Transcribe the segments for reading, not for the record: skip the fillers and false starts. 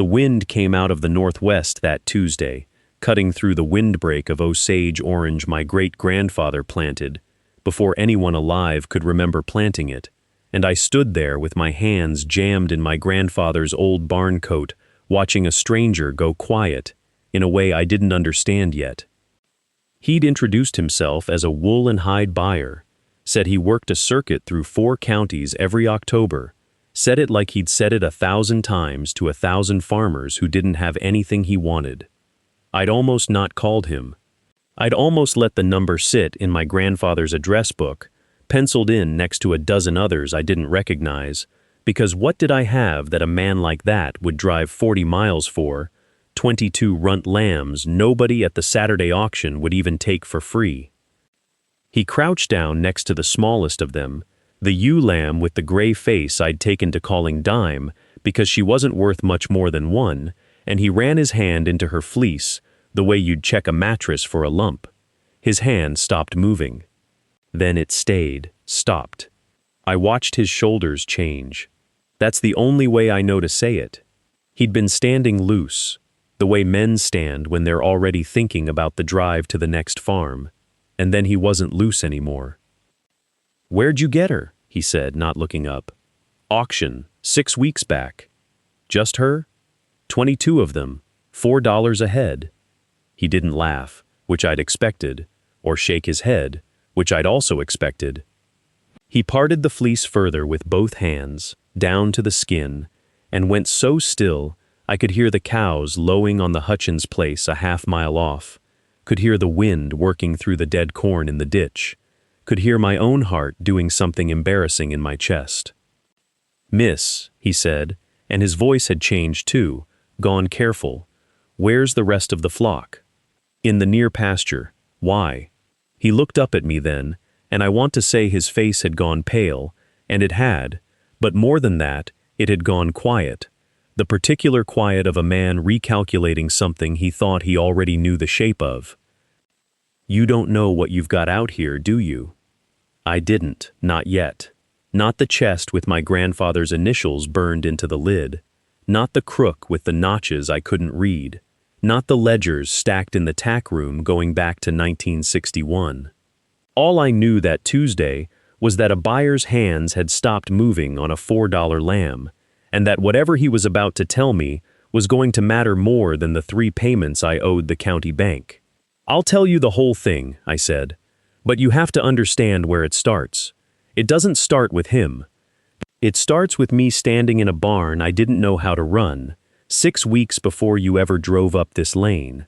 wind came out of the northwest that Tuesday, cutting through the windbreak of Osage orange my great-grandfather planted, before anyone alive could remember planting it, and I stood there with my hands jammed in my grandfather's old barn coat, watching a stranger go quiet, in a way I didn't understand yet. He'd introduced himself as a wool and hide buyer, said he worked a circuit through 4 counties every October, said it like he'd said it 1,000 times to 1,000 farmers who didn't have anything he wanted. I'd almost not called him. I'd almost let the number sit in my grandfather's address book, penciled in next to a dozen others I didn't recognize, because what did I have that a man like that would drive 40 miles for, 22 runt lambs nobody at the Saturday auction would even take for free? He crouched down next to the smallest of them, the ewe lamb with the gray face I'd taken to calling Dime because she wasn't worth much more than one, and he ran his hand into her fleece, the way you'd check a mattress for a lump. His hand stopped moving. Then it stayed, stopped. I watched his shoulders change. That's the only way I know to say it. He'd been standing loose, the way men stand when they're already thinking about the drive to the next farm, and then he wasn't loose anymore. "Where'd you get her?" he said, not looking up. "Auction, 6 weeks back." "Just her?" 22 of them, $4 a head." He didn't laugh, which I'd expected, or shake his head, which I'd also expected. He parted the fleece further with both hands, down to the skin, and went so still I could hear the cows lowing on the Hutchins place a half-mile off, could hear the wind working through the dead corn in the ditch, could hear my own heart doing something embarrassing in my chest. "Miss," he said, and his voice had changed too, gone careful. "Where's the rest of the flock?" "In the near pasture." "Why?" He looked up at me then, and I want to say his face had gone pale, and it had, but more than that, it had gone quiet, the particular quiet of a man recalculating something he thought he already knew the shape of. "You don't know what you've got out here, do you?" I didn't, not yet. Not the chest with my grandfather's initials burned into the lid. Not the crook with the notches I couldn't read. Not the ledgers stacked in the tack room going back to 1961. All I knew that Tuesday was that a buyer's hands had stopped moving on a $4 lamb, and that whatever he was about to tell me was going to matter more than the 3 payments I owed the county bank. "I'll tell you the whole thing," I said, "but you have to understand where it starts. It doesn't start with him. It starts with me standing in a barn I didn't know how to run, 6 weeks before you ever drove up this lane.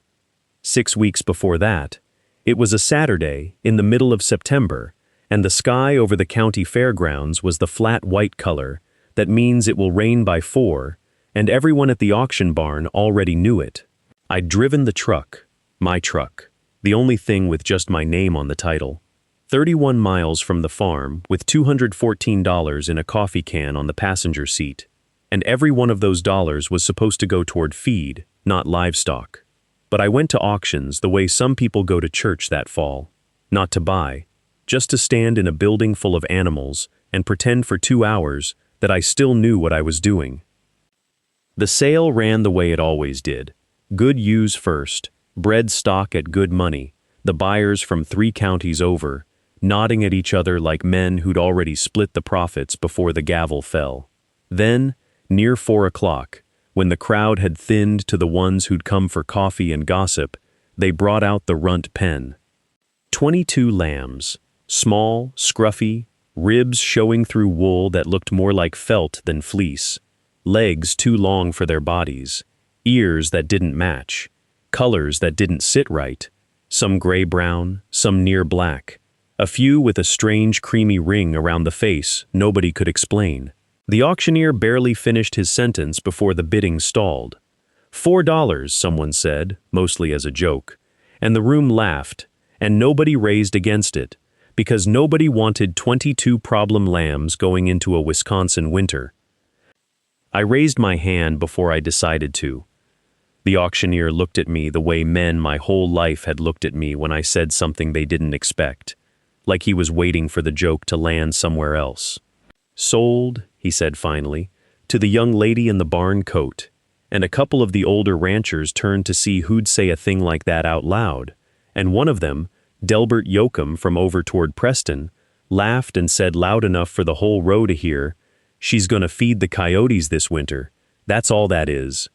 6 weeks before that, it was a Saturday in the middle of September, and the sky over the county fairgrounds was the flat white color that means it will rain by 4, and everyone at the auction barn already knew it. I'd driven the truck, my truck, the only thing with just my name on the title, 31 miles from the farm with $214 in a coffee can on the passenger seat, and every one of those dollars was supposed to go toward feed, not livestock. But I went to auctions the way some people go to church that fall, not to buy, just to stand in a building full of animals and pretend for 2 hours that I still knew what I was doing. The sale ran the way it always did. Good ewes first, bred stock at good money, the buyers from 3 counties over, nodding at each other like men who'd already split the profits before the gavel fell. Then, near 4 o'clock, when the crowd had thinned to the ones who'd come for coffee and gossip, they brought out the Runt pen. 22 lambs, small, scruffy, ribs showing through wool that looked more like felt than fleece, legs too long for their bodies, ears that didn't match, colors that didn't sit right, some gray-brown, some near black, a few with a strange creamy ring around the face nobody could explain. The auctioneer barely finished his sentence before the bidding stalled. $4, someone said, mostly as a joke, and the room laughed, and nobody raised against it, because nobody wanted 22 problem lambs going into a Wisconsin winter. I raised my hand before I decided to. The auctioneer looked at me the way men my whole life had looked at me when I said something they didn't expect, like he was waiting for the joke to land somewhere else. "Sold," he said finally, "to the young lady in the barn coat," and a couple of the older ranchers turned to see who'd say a thing like that out loud, and one of them, Delbert Yoakum from over toward Preston, laughed and said loud enough for the whole row to hear, "She's gonna feed the coyotes this winter. That's all that is."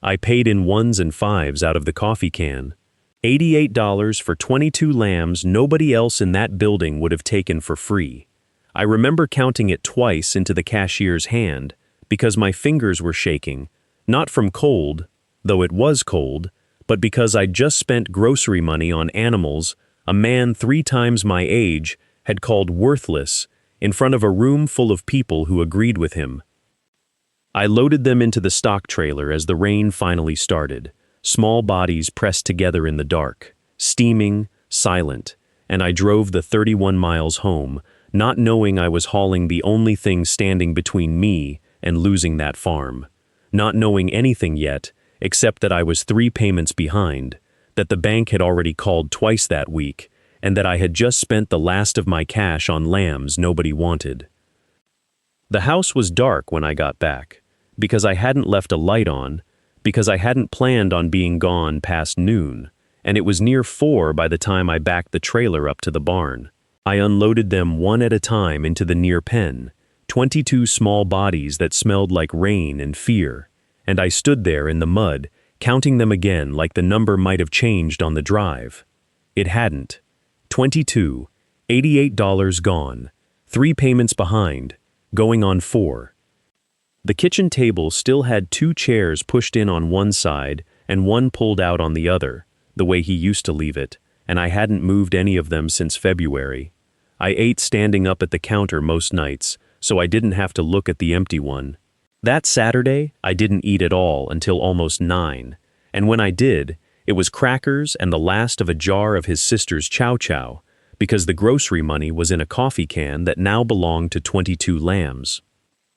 I paid in 1s and 5s out of the coffee can. $88 for 22 lambs nobody else in that building would have taken for free. I remember counting it twice into the cashier's hand because my fingers were shaking, not from cold, though it was cold, but because I'd just spent grocery money on animals a man 3 times my age had called worthless in front of a room full of people who agreed with him. I loaded them into the stock trailer as the rain finally started, small bodies pressed together in the dark, steaming, silent, and I drove the 31 miles home, not knowing I was hauling the only thing standing between me and losing that farm, not knowing anything yet except that I was 3 payments behind, that the bank had already called twice that week, and that I had just spent the last of my cash on lambs nobody wanted. The house was dark when I got back, because I hadn't left a light on, because I hadn't planned on being gone past noon, and it was near 4 by the time I backed the trailer up to the barn. I unloaded them one at a time into the near pen, 22 small bodies that smelled like rain and fear, and I stood there in the mud, counting them again like the number might have changed on the drive. It hadn't. 22, $88 gone, 3 payments behind, going on 4. The kitchen table still had 2 chairs pushed in on one side and one pulled out on the other, the way he used to leave it, and I hadn't moved any of them since February. I ate standing up at the counter most nights, so I didn't have to look at the empty one. That Saturday, I didn't eat at all until almost 9, and when I did, it was crackers and the last of a jar of his sister's chow chow, because the grocery money was in a coffee can that now belonged to 22 lambs.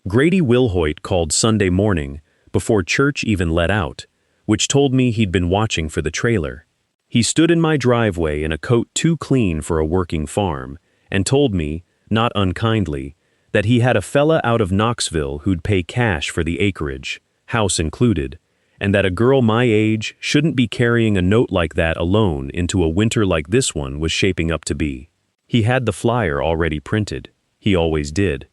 Grady Wilhoit called Sunday morning, before church even let out, which told me he'd been watching for the trailer. He stood in my driveway in a coat too clean for a working farm, and told me, not unkindly, that he had a fella out of Knoxville who'd pay cash for the acreage, house included, and that a girl my age shouldn't be carrying a note like that alone into a winter like this one was shaping up to be. He had the flyer already printed. He always did.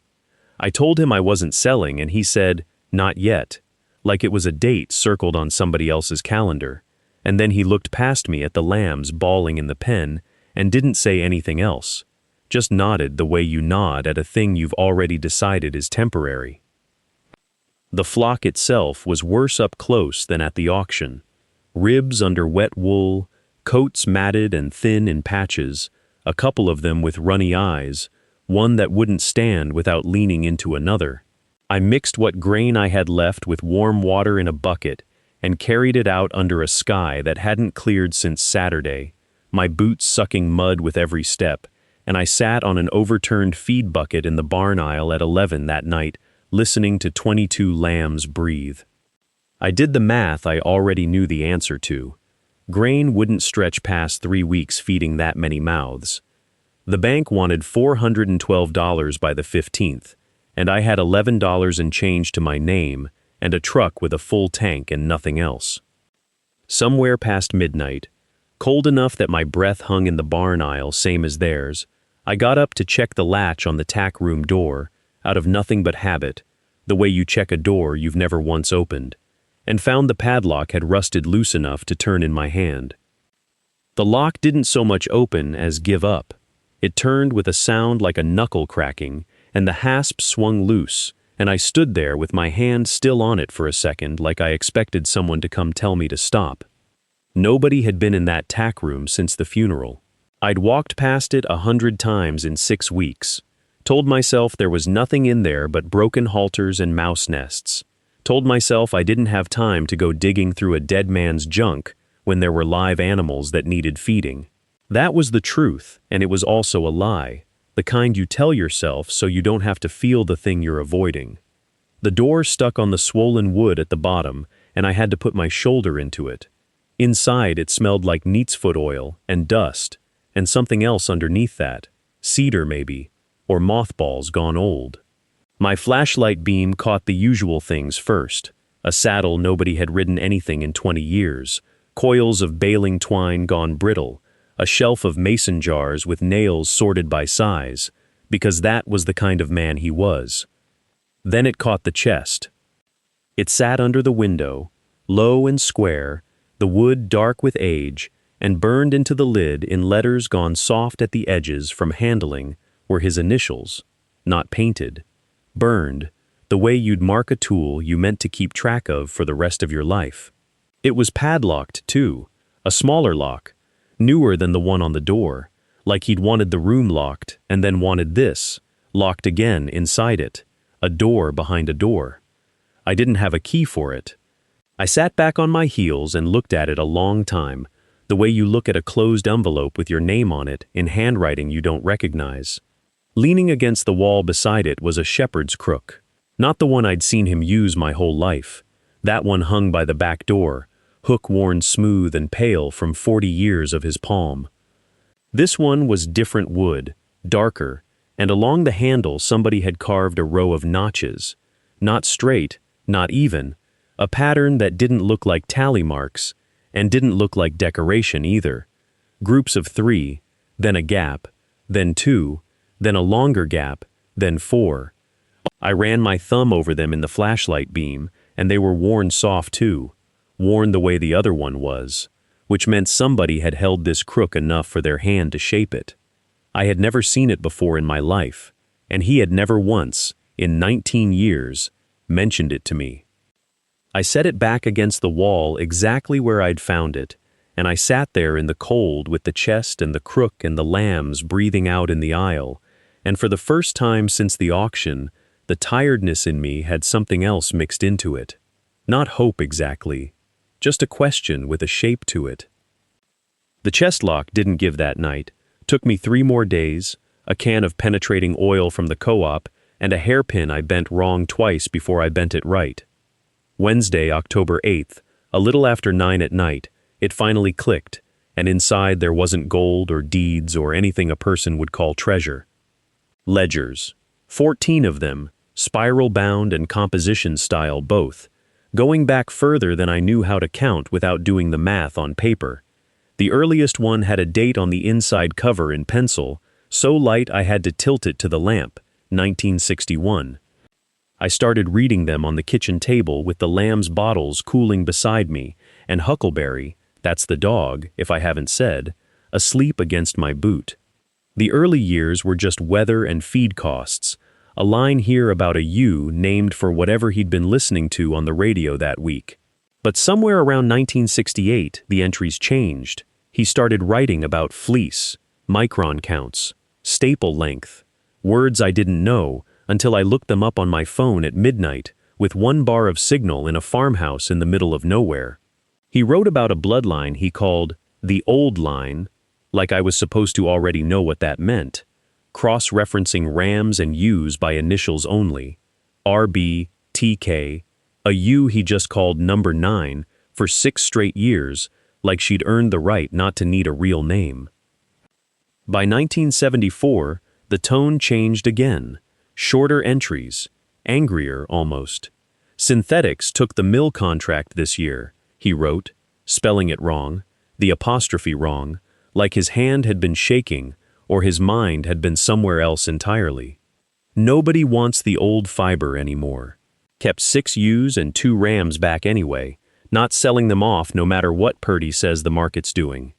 I told him I wasn't selling, and he said, "Not yet," like it was a date circled on somebody else's calendar, and then he looked past me at the lambs bawling in the pen and didn't say anything else, just nodded the way you nod at a thing you've already decided is temporary. The flock itself was worse up close than at the auction. Ribs under wet wool, coats matted and thin in patches, a couple of them with runny eyes, one that wouldn't stand without leaning into another. I mixed what grain I had left with warm water in a bucket and carried it out under a sky that hadn't cleared since Saturday, my boots sucking mud with every step, and I sat on an overturned feed bucket in the barn aisle at 11 that night, listening to 22 lambs breathe. I did the math I already knew the answer to. Grain wouldn't stretch past 3 weeks feeding that many mouths. The bank wanted $412 by the 15th, and I had $11 and change to my name and a truck with a full tank and nothing else. Somewhere past midnight, cold enough that my breath hung in the barn aisle same as theirs, I got up to check the latch on the tack room door, out of nothing but habit, the way you check a door you've never once opened, and found the padlock had rusted loose enough to turn in my hand. The lock didn't so much open as give up. It turned with a sound like a knuckle cracking, and the hasp swung loose, and I stood there with my hand still on it for a second like I expected someone to come tell me to stop. Nobody had been in that tack room since the funeral. I'd walked past it 100 times in 6 weeks, told myself there was nothing in there but broken halters and mouse nests, told myself I didn't have time to go digging through a dead man's junk when there were live animals that needed feeding. That was the truth, and it was also a lie, the kind you tell yourself so you don't have to feel the thing you're avoiding. The door stuck on the swollen wood at the bottom, and I had to put my shoulder into it. Inside it smelled like neatsfoot oil and dust, and something else underneath that, cedar maybe, or mothballs gone old. My flashlight beam caught the usual things first, a saddle nobody had ridden anything in 20 years, coils of baling twine gone brittle, a shelf of mason jars with nails sorted by size, because that was the kind of man he was. Then it caught the chest. It sat under the window, low and square, the wood dark with age, and burned into the lid in letters gone soft at the edges from handling were his initials, not painted, burned, the way you'd mark a tool you meant to keep track of for the rest of your life. It was padlocked, too, a smaller lock, newer than the one on the door, like he'd wanted the room locked and then wanted this, locked again inside it, a door behind a door. I didn't have a key for it. I sat back on my heels and looked at it a long time, the way you look at a closed envelope with your name on it in handwriting you don't recognize. Leaning against the wall beside it was a shepherd's crook, not the one I'd seen him use my whole life. That one hung by the back door, hook worn smooth and pale from 40 years of his palm. This one was different wood, darker, and along the handle somebody had carved a row of notches, not straight, not even, a pattern that didn't look like tally marks, and didn't look like decoration either. Groups of 3, then a gap, then 2, then a longer gap, then 4. I ran my thumb over them in the flashlight beam, and they were worn soft too, worn the way the other one was, which meant somebody had held this crook enough for their hand to shape it. I had never seen it before in my life, and he had never once, in 19 years, mentioned it to me. I set it back against the wall exactly where I'd found it, and I sat there in the cold with the chest and the crook and the lambs breathing out in the aisle, and for the first time since the auction, the tiredness in me had something else mixed into it. Not hope exactly, just a question with a shape to it. The chest lock didn't give that night. Took me 3 more days, a can of penetrating oil from the co-op, and a hairpin I bent wrong twice before I bent it right. Wednesday, October 8th, a little after 9 at night, it finally clicked, and inside there wasn't gold or deeds or anything a person would call treasure. Ledgers, 14 of them, spiral-bound and composition style both, going back further than I knew how to count without doing the math on paper. The earliest one had a date on the inside cover in pencil, so light I had to tilt it to the lamp, 1961. I started reading them on the kitchen table with the lamb's bottles cooling beside me, and Huckleberry, that's the dog, if I haven't said, asleep against my boot. The early years were just weather and feed costs, a line here about a ewe named for whatever he'd been listening to on the radio that week. But somewhere around 1968, the entries changed. He started writing about fleece, micron counts, staple length, words I didn't know until I looked them up on my phone at midnight with 1 bar of signal in a farmhouse in the middle of nowhere. He wrote about a bloodline he called the old line, like I was supposed to already know what that meant, cross-referencing rams and ewes by initials only, RB, TK, a ewe he just called number 9 for 6 straight years, like she'd earned the right not to need a real name. By 1974, the tone changed again. Shorter entries, angrier almost. Synthetics took the mill contract this year, he wrote, spelling it wrong, the apostrophe wrong, like his hand had been shaking or his mind had been somewhere else entirely. Nobody wants the old fiber anymore. Kept 6 ewes and 2 rams back anyway, not selling them off no matter what Purdy says the market's doing.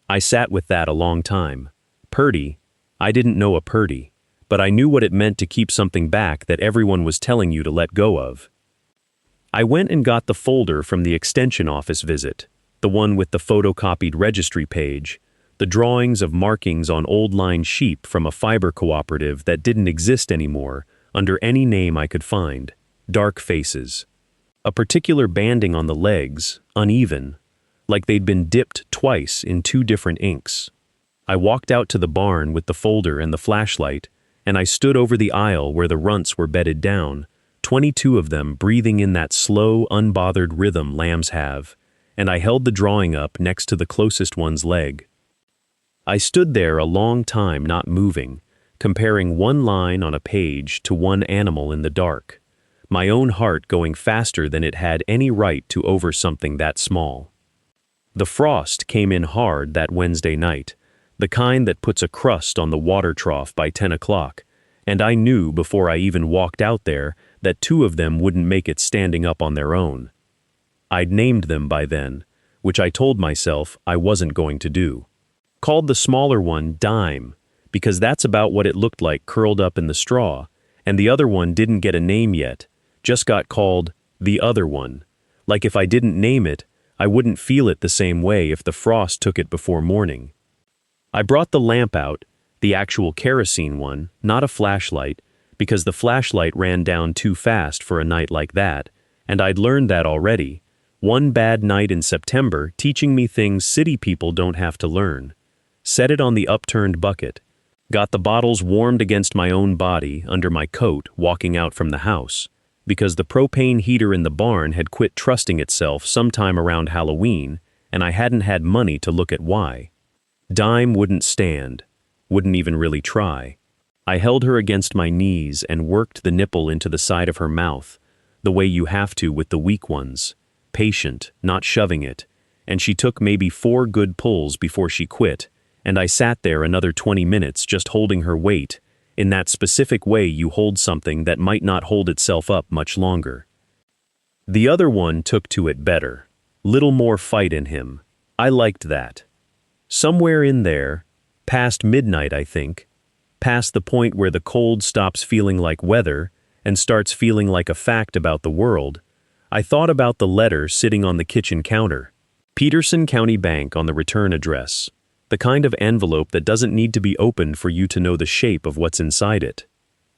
I sat with that a long time. Purdy, I didn't know a Purdy, but I knew what it meant to keep something back that everyone was telling you to let go of. I went and got the folder from the extension office visit, the one with the photocopied registry page, the drawings of markings on old-line sheep from a fiber cooperative that didn't exist anymore under any name I could find, dark faces. A particular banding on the legs, uneven, like they'd been dipped twice in 2 different inks. I walked out to the barn with the folder and the flashlight, and I stood over the aisle where the runts were bedded down, 22 of them breathing in that slow, unbothered rhythm lambs have, and I held the drawing up next to the closest one's leg. I stood there a long time not moving, comparing one line on a page to one animal in the dark. my own heart going faster than it had any right to over something that small. The frost came in hard that Wednesday night, the kind that puts a crust on the water trough by 10 o'clock, and I knew before I even walked out there that two of them wouldn't make it standing up on their own. I'd named them by then, which I told myself I wasn't going to do. Called the smaller one Dime, because that's about what it looked like curled up in the straw, and the other one didn't get a name yet, just got called the other one. Like if I didn't name it, I wouldn't feel it the same way if the frost took it before morning. I brought the lamp out, the actual kerosene one, not a flashlight, because the flashlight ran down too fast for a night like that, and I'd learned that already. One bad night in September teaching me things city people don't have to learn. Set it on the upturned bucket. Got the bottles warmed against my own body under my coat walking out from the house, because the propane heater in the barn had quit trusting itself sometime around Halloween, and I hadn't had money to look at why. Dime wouldn't stand, wouldn't even really try. I held her against my knees and worked the nipple into the side of her mouth, the way you have to with the weak ones, patient, not shoving it, and she took maybe 4 good pulls before she quit, and I sat there another 20 minutes just holding her weight, in that specific way you hold something that might not hold itself up much longer. The other one took to it better. Little more fight in him. I liked that. Somewhere in there, past midnight I think, past the point where the cold stops feeling like weather and starts feeling like a fact about the world, I thought about the letter sitting on the kitchen counter. Peterson County Bank on the return address. The kind of envelope that doesn't need to be opened for you to know the shape of what's inside it.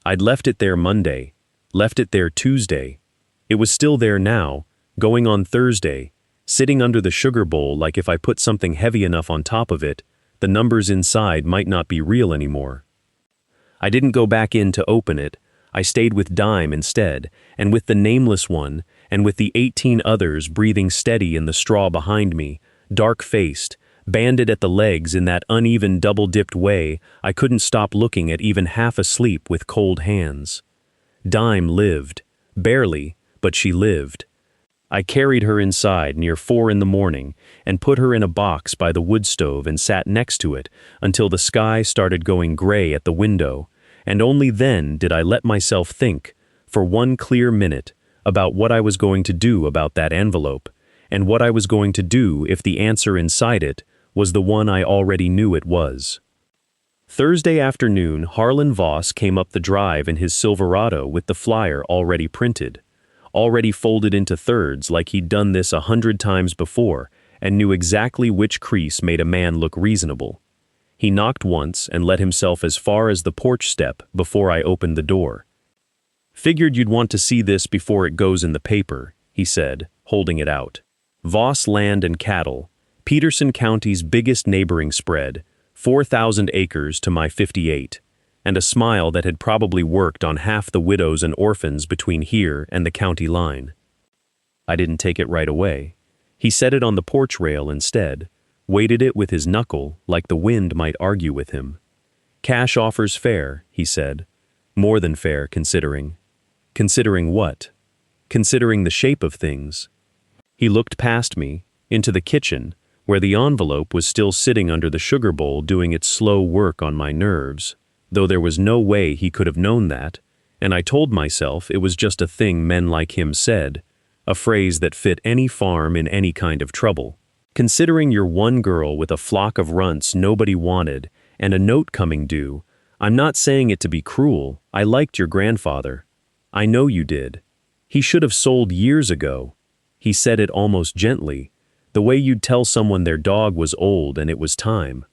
I'd left it there Monday, left it there Tuesday. It was still there now, going on Thursday, sitting under the sugar bowl like if I put something heavy enough on top of it, the numbers inside might not be real anymore. I didn't go back in to open it. I stayed with Dime instead, and with the nameless one, and with the 18 others breathing steady in the straw behind me, dark-faced, banded at the legs in that uneven double-dipped way I couldn't stop looking at even half asleep with cold hands. Dime lived. Barely, but she lived. I carried her inside near 4 in the morning and put her in a box by the wood stove and sat next to it until the sky started going gray at the window, and only then did I let myself think, for one clear minute, about what I was going to do about that envelope, and what I was going to do if the answer inside it was the one I already knew it was. Thursday afternoon, Harlan Voss came up the drive in his Silverado with the flyer already printed, already folded into thirds like he'd done this 100 times before and knew exactly which crease made a man look reasonable. He knocked once and let himself as far as the porch step before I opened the door. "Figured you'd want to see this before it goes in the paper," he said, holding it out. Voss Land and Cattle, Peterson County's biggest neighboring spread, 4,000 acres to my 58, and a smile that had probably worked on half the widows and orphans between here and the county line. I didn't take it right away. He set it on the porch rail instead, weighted it with his knuckle like the wind might argue with him. "Cash offers fair," he said. "More than fair, considering." Considering what? Considering the shape of things. He looked past me, into the kitchen, where the envelope was still sitting under the sugar bowl doing its slow work on my nerves, though there was no way he could have known that, and I told myself it was just a thing men like him said, a phrase that fit any farm in any kind of trouble. Considering you're one girl with a flock of runts nobody wanted and a note coming due, I'm not saying it to be cruel. I liked your grandfather. I know you did. He should have sold years ago. He said it almost gently, the way you'd tell someone their dog was old and it was time.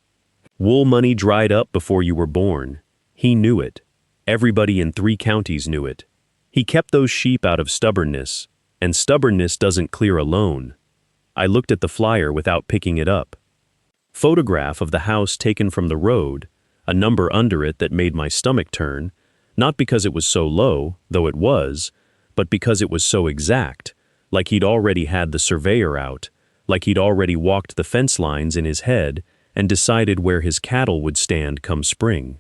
Wool money dried up before you were born. He knew it. Everybody in 3 counties knew it. He kept those sheep out of stubbornness, and stubbornness doesn't clear a loan. I looked at the flyer without picking it up. Photograph of the house taken from the road, a number under it that made my stomach turn, not because it was so low, though it was, but because it was so exact, like he'd already had the surveyor out, like he'd already walked the fence lines in his head and decided where his cattle would stand come spring.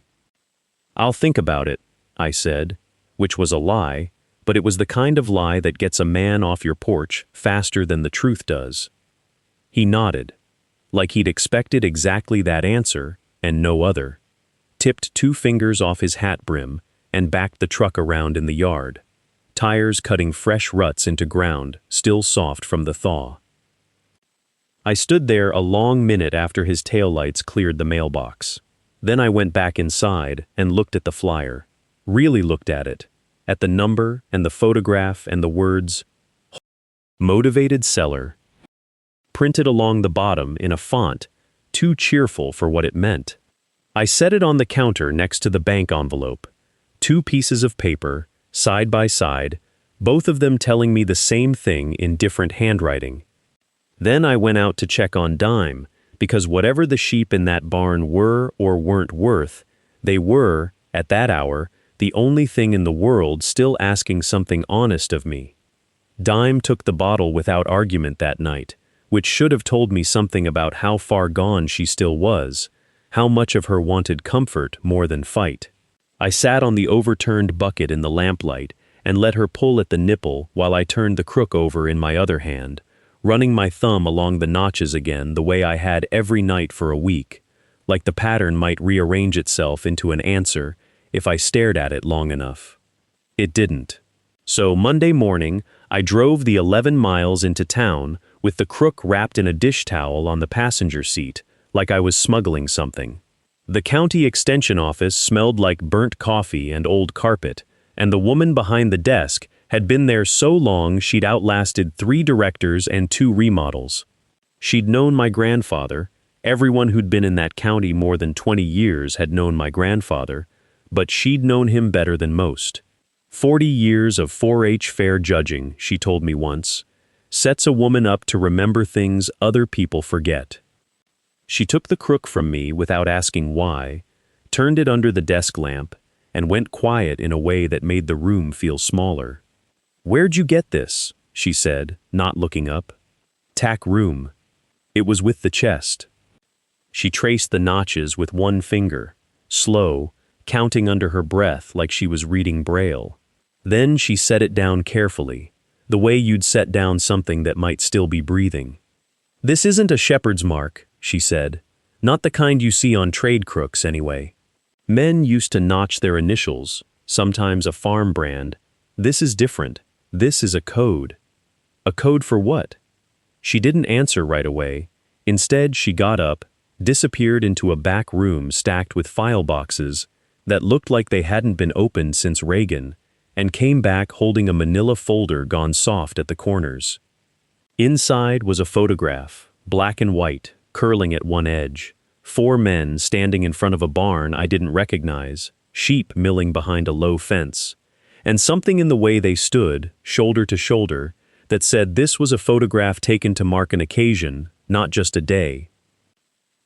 "I'll think about it," I said, which was a lie, but it was the kind of lie that gets a man off your porch faster than the truth does. He nodded, like he'd expected exactly that answer and no other, tipped 2 fingers off his hat brim, and backed the truck around in the yard, tires cutting fresh ruts into ground, still soft from the thaw. I stood there a long minute after his taillights cleared the mailbox. Then I went back inside and looked at the flyer, really looked at it, at the number and the photograph and the words, "Motivated Seller," printed along the bottom in a font too cheerful for what it meant. I set it on the counter next to the bank envelope, 2 pieces of paper, side by side, both of them telling me the same thing in different handwriting. Then I went out to check on Dime, because whatever the sheep in that barn were or weren't worth, they were, at that hour, the only thing in the world still asking something honest of me. Dime took the bottle without argument that night, which should have told me something about how far gone she still was, how much of her wanted comfort more than fight. I sat on the overturned bucket in the lamplight and let her pull at the nipple while I turned the crook over in my other hand, running my thumb along the notches again the way I had every night for a week, like the pattern might rearrange itself into an answer if I stared at it long enough. It didn't. So Monday morning, I drove the 11 miles into town with the crook wrapped in a dish towel on the passenger seat, like I was smuggling something. The county extension office smelled like burnt coffee and old carpet, and the woman behind the desk had been there so long she'd outlasted 3 directors and 2 remodels. She'd known my grandfather. Everyone who'd been in that county more than 20 years had known my grandfather, but she'd known him better than most. 40 years of 4-H fair judging, she told me once, sets a woman up to remember things other people forget. She took the crook from me without asking why, turned it under the desk lamp, and went quiet in a way that made the room feel smaller. "Where'd you get this?" she said, not looking up. "Tack room." It was with the chest. She traced the notches with 1 finger, slow, counting under her breath like she was reading Braille. Then she set it down carefully, the way you'd set down something that might still be breathing. "This isn't a shepherd's mark," she said. "Not the kind you see on trade crooks, anyway. Men used to notch their initials, sometimes a farm brand. This is different. This is a code." "A code for what?" She didn't answer right away. Instead, she got up, disappeared into a back room stacked with file boxes that looked like they hadn't been opened since Reagan, and came back holding a manila folder gone soft at the corners. Inside was a photograph, black and white, curling at one edge. 4 men standing in front of a barn I didn't recognize, sheep milling behind a low fence, and something in the way they stood, shoulder to shoulder, that said this was a photograph taken to mark an occasion, not just a day.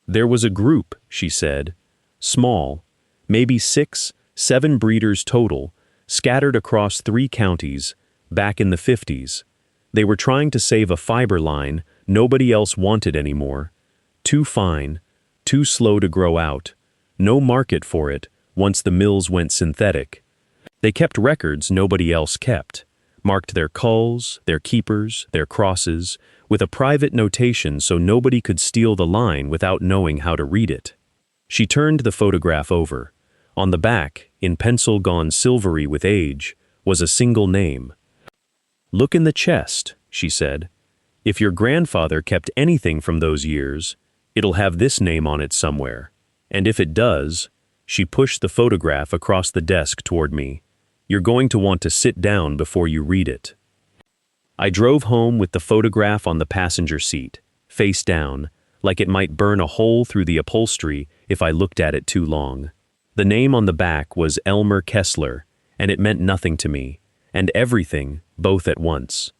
There was a group, she said, small, maybe 6, 7 breeders total, scattered across 3 counties, back in the 50s. They were trying to save a fiber line nobody else wanted anymore. Too fine, too slow to grow out, no market for it once the mills went synthetic. They kept records nobody else kept, marked their culls, their keepers, their crosses, with a private notation so nobody could steal the line without knowing how to read it. She turned the photograph over. On the back, in pencil gone silvery with age, was a single name. "Look in the chest," she said. "If your grandfather kept anything from those years, it'll have this name on it somewhere. And if it does," she pushed the photograph across the desk toward me, "you're going to want to sit down before you read it." I drove home with the photograph on the passenger seat, face down, like it might burn a hole through the upholstery if I looked at it too long. The name on the back was Elmer Kessler, and it meant nothing to me, and everything, both at once.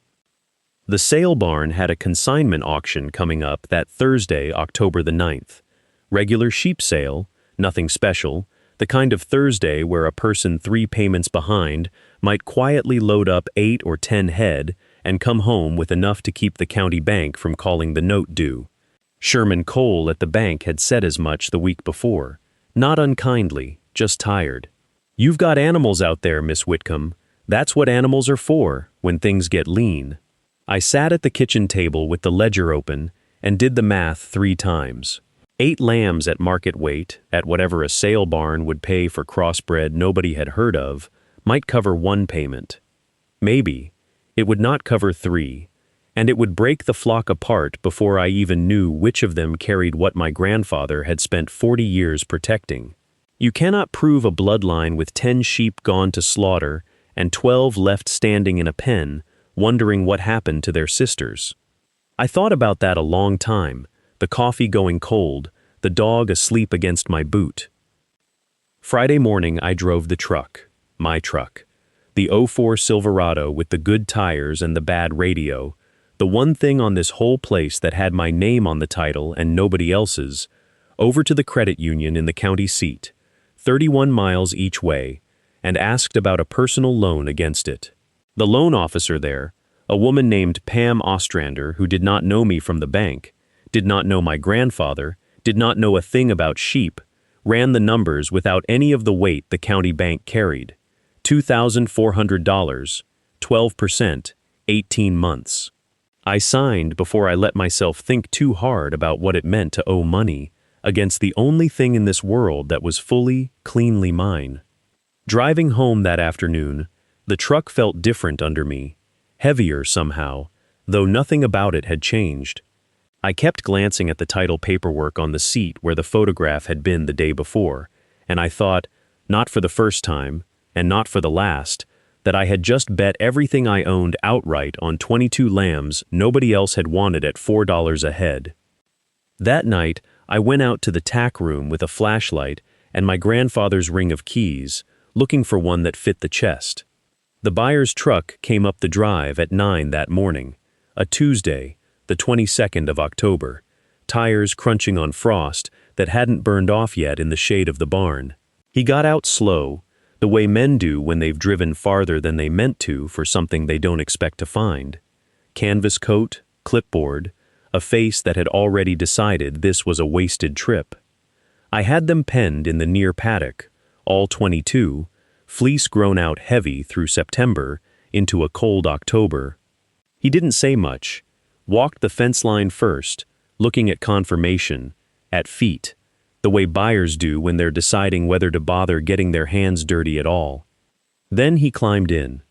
The sale barn had a consignment auction coming up that Thursday, October the 9th. Regular sheep sale, nothing special, the kind of Thursday where a person 3 payments behind might quietly load up 8 or 10 head and come home with enough to keep the county bank from calling the note due. Sherman Cole at the bank had said as much the week before. Not unkindly, just tired. "You've got animals out there, Miss Whitcomb. That's what animals are for, when things get lean. I sat at the kitchen table with the ledger open and did the math 3 times. 8 lambs at market weight, at whatever a sale barn would pay for crossbred nobody had heard of, might cover 1 payment. Maybe. It would not cover 3, and it would break the flock apart before I even knew which of them carried what my grandfather had spent 40 years protecting. You cannot prove a bloodline with 10 sheep gone to slaughter and 12 left standing in a pen, wondering what happened to their sisters. I thought about that a long time, the coffee going cold, the dog asleep against my boot. Friday morning I drove the truck, my truck, the '04 Silverado with the good tires and the bad radio, the one thing on this whole place that had my name on the title and nobody else's, over to the credit union in the county seat, 31 miles each way, and asked about a personal loan against it. The loan officer there, a woman named Pam Ostrander who did not know me from the bank, did not know my grandfather, did not know a thing about sheep, ran the numbers without any of the weight the county bank carried. $2,400, 12%, 18 months. I signed before I let myself think too hard about what it meant to owe money against the only thing in this world that was fully, cleanly mine. Driving home that afternoon, the truck felt different under me, heavier somehow, though nothing about it had changed. I kept glancing at the title paperwork on the seat where the photograph had been the day before, and I thought, not for the first time, and not for the last, that I had just bet everything I owned outright on 22 lambs nobody else had wanted at $4 a head. That night, I went out to the tack room with a flashlight and my grandfather's ring of keys, looking for one that fit the chest. The buyer's truck came up the drive at 9 that morning, a Tuesday, the 22nd of October, tires crunching on frost that hadn't burned off yet in the shade of the barn. He got out slow, the way men do when they've driven farther than they meant to for something they don't expect to find. Canvas coat, clipboard, a face that had already decided this was a wasted trip. I had them penned in the near paddock, all 22, fleece grown out heavy through September into a cold October. He didn't say much, walked the fence line first, looking at confirmation, at feet, the way buyers do when they're deciding whether to bother getting their hands dirty at all. Then he climbed in.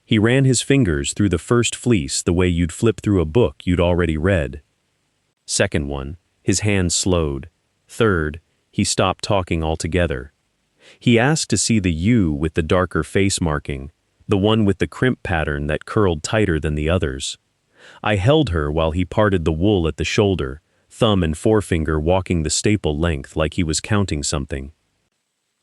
He ran his fingers through the first fleece the way you'd flip through a book you'd already read. Second one, his hand slowed. Third, he stopped talking altogether. He asked to see the U with the darker face marking, the one with the crimp pattern that curled tighter than the others. I held her while he parted the wool at the shoulder, thumb and forefinger walking the staple length like he was counting something.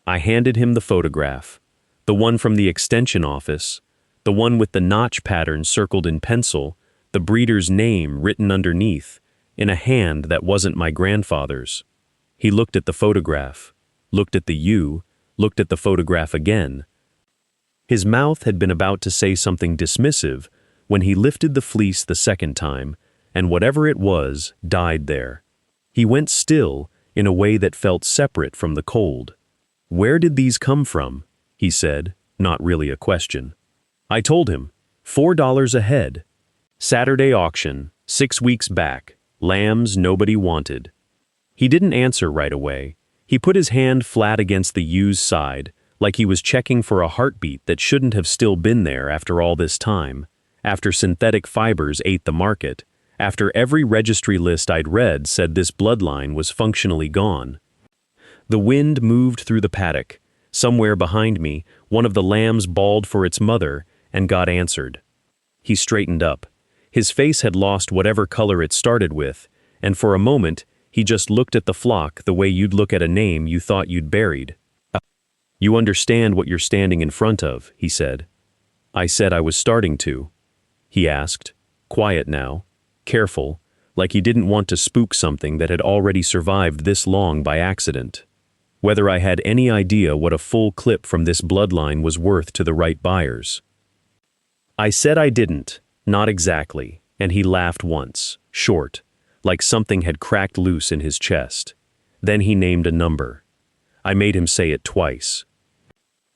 I handed him the photograph, the one from the extension office, the one with the notch pattern circled in pencil, the breeder's name written underneath, in a hand that wasn't my grandfather's. He looked at the photograph, looked at the U, looked at the photograph again. His mouth had been about to say something dismissive when he lifted the fleece the second time, and whatever it was died there. He went still in a way that felt separate from the cold. "Where did these come from?" he said, not really a question. I told him, $4 a head. Saturday auction, 6 weeks back, lambs nobody wanted. He didn't answer right away. He put his hand flat against the U's side, like he was checking for a heartbeat that shouldn't have still been there after all this time, after synthetic fibers ate the market, after every registry list I'd read said this bloodline was functionally gone. The wind moved through the paddock. Somewhere behind me, one of the lambs bawled for its mother and got answered. He straightened up. His face had lost whatever color it started with, and for a moment, he just looked at the flock the way you'd look at a name you thought you'd buried. "You understand what you're standing in front of," he said. I said I was starting to. He asked, quiet now, careful, like he didn't want to spook something that had already survived this long by accident. Whether I had any idea what a full clip from this bloodline was worth to the right buyers. I said I didn't, not exactly, and he laughed once, short, like something had cracked loose in his chest. Then he named a number. I made him say it twice.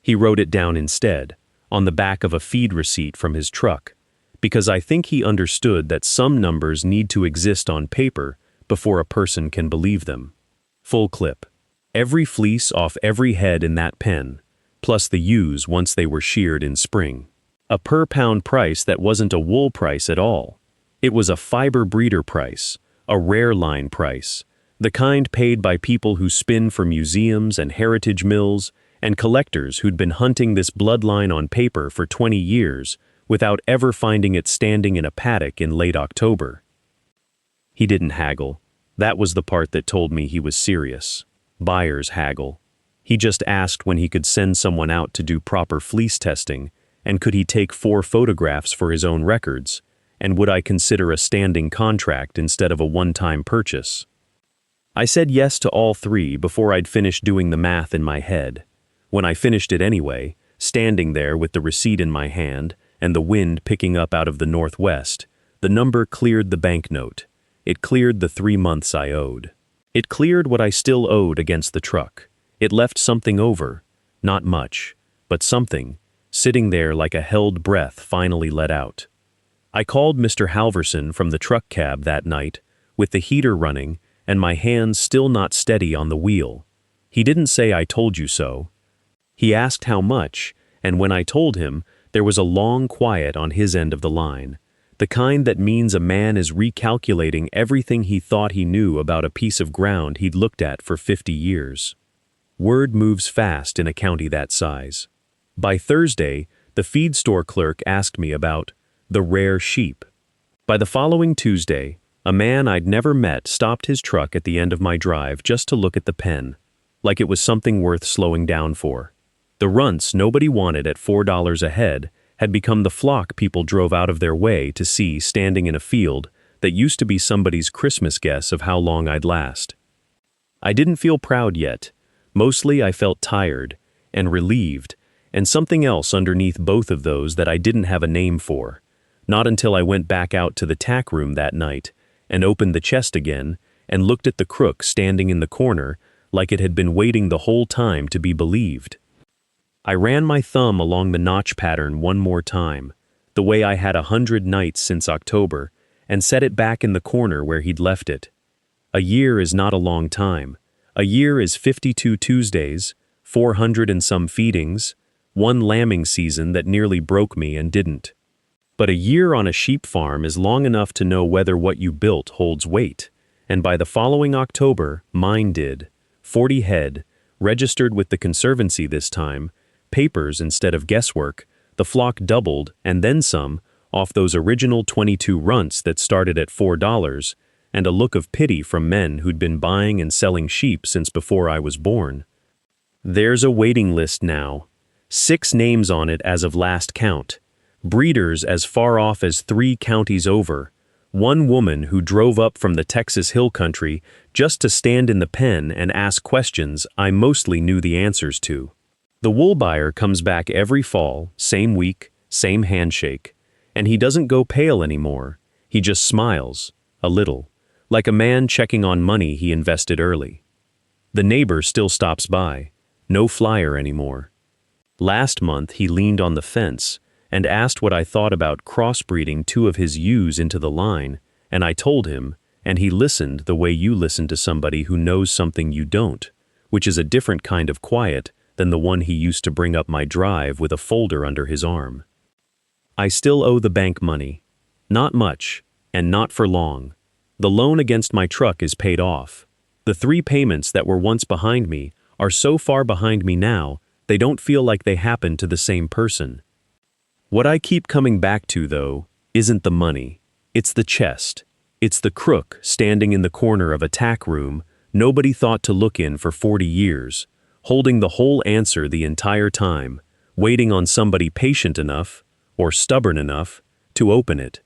He wrote it down instead, on the back of a feed receipt from his truck, because I think he understood that some numbers need to exist on paper before a person can believe them. Full clip. Every fleece off every head in that pen, plus the ewes once they were sheared in spring. A per-pound price that wasn't a wool price at all. It was a fiber breeder price, a rare line price, the kind paid by people who spin for museums and heritage mills and collectors who'd been hunting this bloodline on paper for 20 years without ever finding it standing in a paddock in late October. He didn't haggle. That was the part that told me he was serious. Buyers haggle. He just asked when he could send someone out to do proper fleece testing, and could he take 4 photographs for his own records, and would I consider a standing contract instead of a one-time purchase? I said yes to all 3 before I'd finished doing the math in my head. When I finished it anyway, standing there with the receipt in my hand and the wind picking up out of the northwest, the number cleared the banknote. It cleared the 3 months I owed. It cleared what I still owed against the truck. It left something over, not much, but something, sitting there like a held breath finally let out. I called Mr. Halverson from the truck cab that night, with the heater running and my hands still not steady on the wheel. He didn't say I told you so. He asked how much, and when I told him, there was a long quiet on his end of the line, the kind that means a man is recalculating everything he thought he knew about a piece of ground he'd looked at for 50 years. Word moves fast in a county that size. By Thursday, the feed store clerk asked me about the rare sheep. By the following Tuesday, a man I'd never met stopped his truck at the end of my drive just to look at the pen, like it was something worth slowing down for. The runts nobody wanted at $4 a head had become the flock people drove out of their way to see standing in a field that used to be somebody's Christmas guess of how long I'd last. I didn't feel proud yet. Mostly I felt tired and relieved, and something else underneath both of those that I didn't have a name for. Not until I went back out to the tack room that night and opened the chest again and looked at the crook standing in the corner like it had been waiting the whole time to be believed. I ran my thumb along the notch pattern one more time, the way I had 100 nights since October, and set it back in the corner where he'd left it. A year is not a long time. A year is 52 Tuesdays, 400 and some feedings, 1 lambing season that nearly broke me and didn't. But a year on a sheep farm is long enough to know whether what you built holds weight, and by the following October, mine did. 40 head, registered with the Conservancy this time, papers instead of guesswork, the flock doubled and then some off those original 22 runts that started at $4, and a look of pity from men who'd been buying and selling sheep since before I was born. There's a waiting list now. 6 names on it as of last count. Breeders as far off as 3 counties over. 1 woman who drove up from the Texas Hill Country just to stand in the pen and ask questions I mostly knew the answers to. The wool buyer comes back every fall, same week, same handshake, and he doesn't go pale anymore. He just smiles, a little, like a man checking on money he invested early. The neighbor still stops by, no flyer anymore. Last month he leaned on the fence and asked what I thought about crossbreeding 2 of his ewes into the line, and I told him, and he listened the way you listen to somebody who knows something you don't, which is a different kind of quiet than the one he used to bring up my drive with a folder under his arm. I still owe the bank money. Not much, and not for long. The loan against my truck is paid off. The 3 payments that were once behind me are so far behind me now, they don't feel like they happened to the same person. What I keep coming back to, though, isn't the money. It's the chest. It's the crook standing in the corner of a tack room nobody thought to look in for 40 years, holding the whole answer the entire time, waiting on somebody patient enough, or stubborn enough, to open it.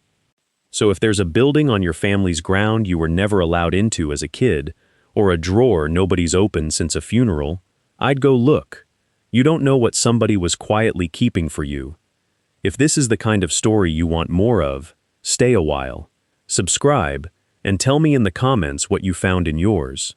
So if there's a building on your family's ground you were never allowed into as a kid, or a drawer nobody's opened since a funeral, I'd go look. You don't know what somebody was quietly keeping for you. If this is the kind of story you want more of, stay a while, subscribe, and tell me in the comments what you found in yours.